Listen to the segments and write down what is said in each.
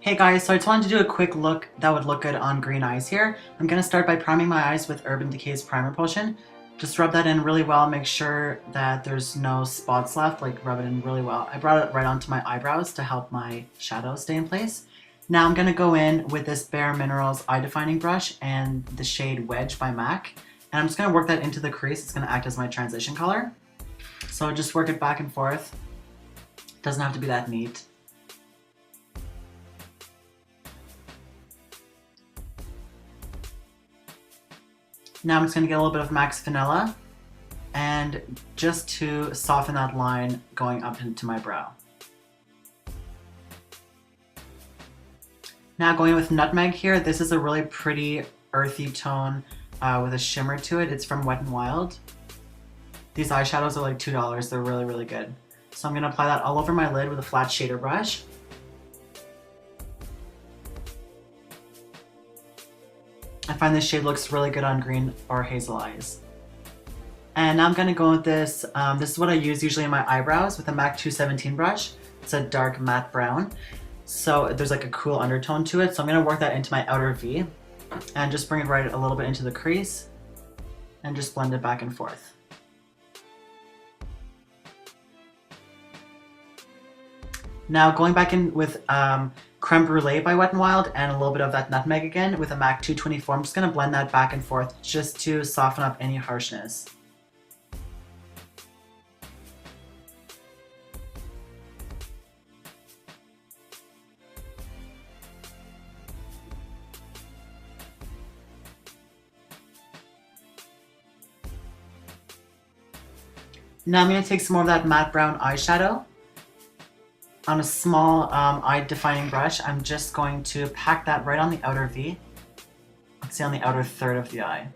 Hey guys, so I just wanted to do a quick look that would look good on green eyes here. I'm going to start by priming my eyes with Urban Decay's Primer Potion. Just rub that in really well, make sure that there's no spots left, like rub it in really well. I brought it right onto my eyebrows to help my shadows stay in place. Now I'm going to go in with this Bare Minerals Eye Defining Brush and the shade Wedge by MAC. And I'm just going to work that into the crease. It's going to act as my transition color. So just work it back and forth. Doesn't have to be that neat. Now I'm just going to get a little bit of MAC's Vanilla and just to soften that line going up into my brow. Now going with Nutmeg here, this is a really pretty earthy tone with a shimmer to it. It's from Wet n Wild. These eyeshadows are like $2, they're really, really good. So I'm going to apply that all over my lid with a flat shader brush. I find this shade looks really good on green or hazel eyes. And now I'm going to go with this. This is what I use usually in my eyebrows with a MAC 217 brush. It's a dark matte brown. So there's like a cool undertone to it. So I'm going to work that into my outer V and just bring it right a little bit into the crease and just blend it back and forth. Now going back in with Creme Brulee by Wet n Wild and a little bit of that nutmeg again with a MAC 224. I'm just going to blend that back and forth just to soften up any harshness. Now I'm going to take some more of that matte brown eyeshadow. On a small eye defining brush, I'm just going to pack that right on the outer V. Let's say on the outer third of the eye.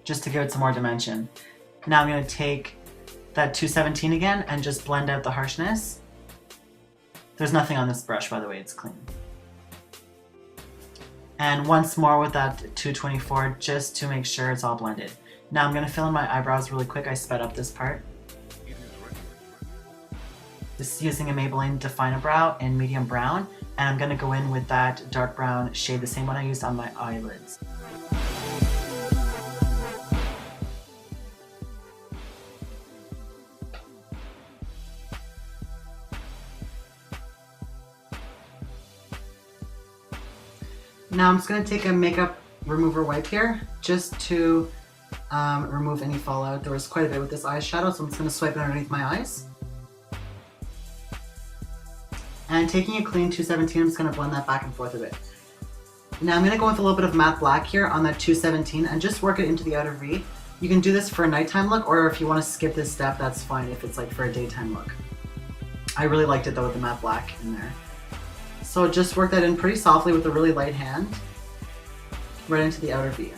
Just to give it some more dimension. Now I'm going to take that 217 again and just blend out the harshness. There's nothing on this brush, by the way, it's clean. And once more with that 224 just to make sure it's all blended. Now I'm going to fill in my eyebrows really quick. I sped up this part. This is using a Maybelline Define-A-Brow in medium brown, and I'm going to go in with that dark brown shade, the same one I used on my eyelids. Now I'm just going to take a makeup remover wipe here just to remove any fallout. There was quite a bit with this eyeshadow, so I'm just going to swipe it underneath my eyes. And taking a clean 217, I'm just going to blend that back and forth a bit. Now I'm going to go with a little bit of matte black here on that 217 and just work it into the outer V. You can do this for a nighttime look, or if you want to skip this step, that's fine if it's like for a daytime look. I really liked it though with the matte black in there. So just work that in pretty softly with a really light hand, right into the outer V.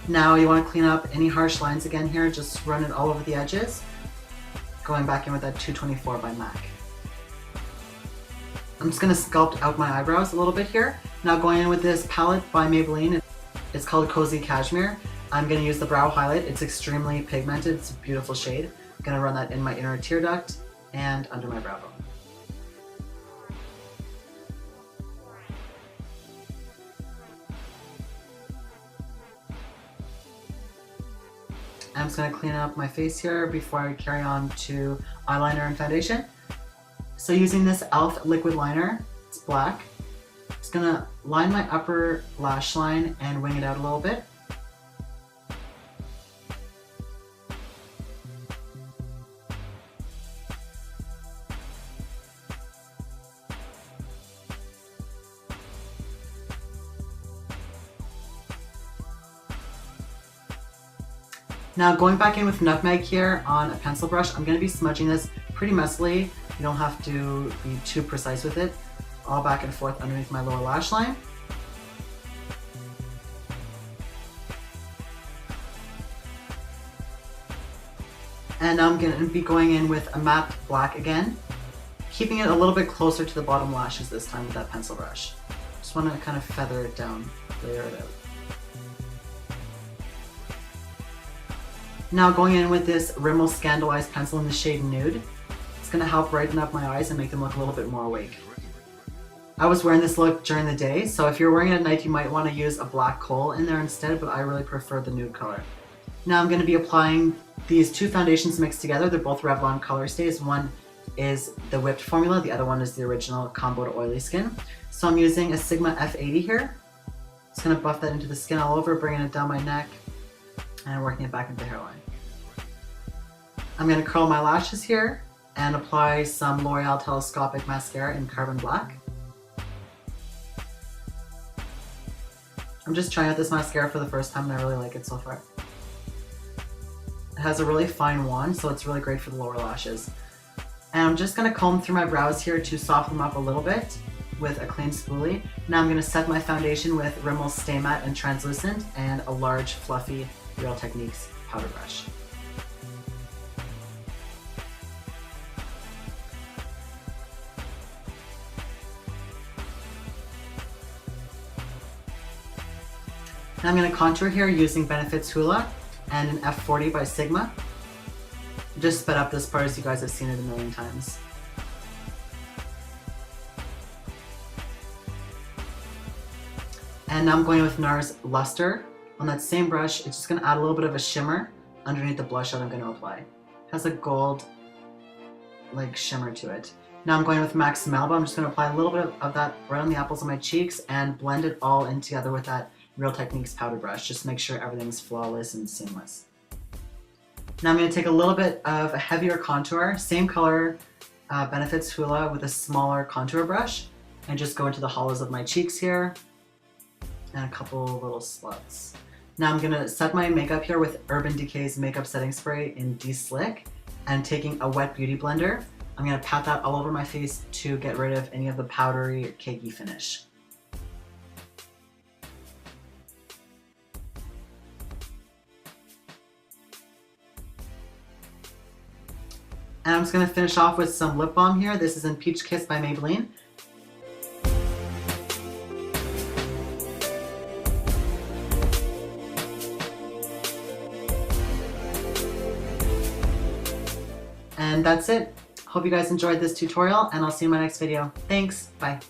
Now you want to clean up any harsh lines again here, just run it all over the edges, going back in with that 224 by MAC. I'm just going to sculpt out my eyebrows a little bit here. Now going in with this palette by Maybelline, it's called Cozy Cashmere. I'm going to use the brow highlight, it's extremely pigmented, it's a beautiful shade. I'm going to run that in my inner tear duct and under my brow bone. I'm just going to clean up my face here before I carry on to eyeliner and foundation. So using this e.l.f. liquid liner, it's black. I'm just going to line my upper lash line and wing it out a little bit. Now going back in with nutmeg here on a pencil brush, I'm going to be smudging this pretty messily. You don't have to be too precise with it. All back and forth underneath my lower lash line. And now I'm going to be going in with a matte black again, keeping it a little bit closer to the bottom lashes this time with that pencil brush. Just want to kind of feather it down, layer it out. Now going in with this Rimmel Scandalized pencil in the shade Nude. It's going to help brighten up my eyes and make them look a little bit more awake. I was wearing this look during the day, so if you're wearing it at night you might want to use a black kohl in there instead, but I really prefer the nude color. Now I'm going to be applying these two foundations mixed together. They're both Revlon Color Stays. One is the whipped formula, the other one is the original Combo to Oily Skin. So I'm using a Sigma F80 here. Just going to buff that into the skin all over, bringing it down my neck and working it back into the hairline. I'm going to curl my lashes here and apply some L'Oreal Telescopic Mascara in Carbon Black. I'm just trying out this mascara for the first time and I really like it so far. It has a really fine wand, so it's really great for the lower lashes. And I'm just going to comb through my brows here to soften them up a little bit with a clean spoolie. Now I'm going to set my foundation with Rimmel's Stay Matte and Translucent and a large fluffy Real Techniques powder brush. Now I'm going to contour here using Benefit's Hula and an F40 by Sigma. Just sped up this part as you guys have seen it a million times. And now I'm going with NARS Luster. On that same brush, it's just going to add a little bit of a shimmer underneath the blush that I'm going to apply. It has a gold like shimmer to it. Now I'm going with MAC's Malibu. I'm just going to apply a little bit of that right on the apples of my cheeks and blend it all in together with that Real Techniques powder brush. Just make sure everything's flawless and seamless. Now I'm going to take a little bit of a heavier contour, same color Benefit's Hula with a smaller contour brush, and just go into the hollows of my cheeks here and a couple little slots. Now I'm going to set my makeup here with Urban Decay's Makeup Setting Spray in De-Slick, and taking a wet beauty blender, I'm going to pat that all over my face to get rid of any of the powdery, cakey finish. And I'm just going to finish off with some lip balm here. This is in Peach Kiss by Maybelline. And that's it. Hope you guys enjoyed this tutorial and I'll see you in my next video. Thanks, bye.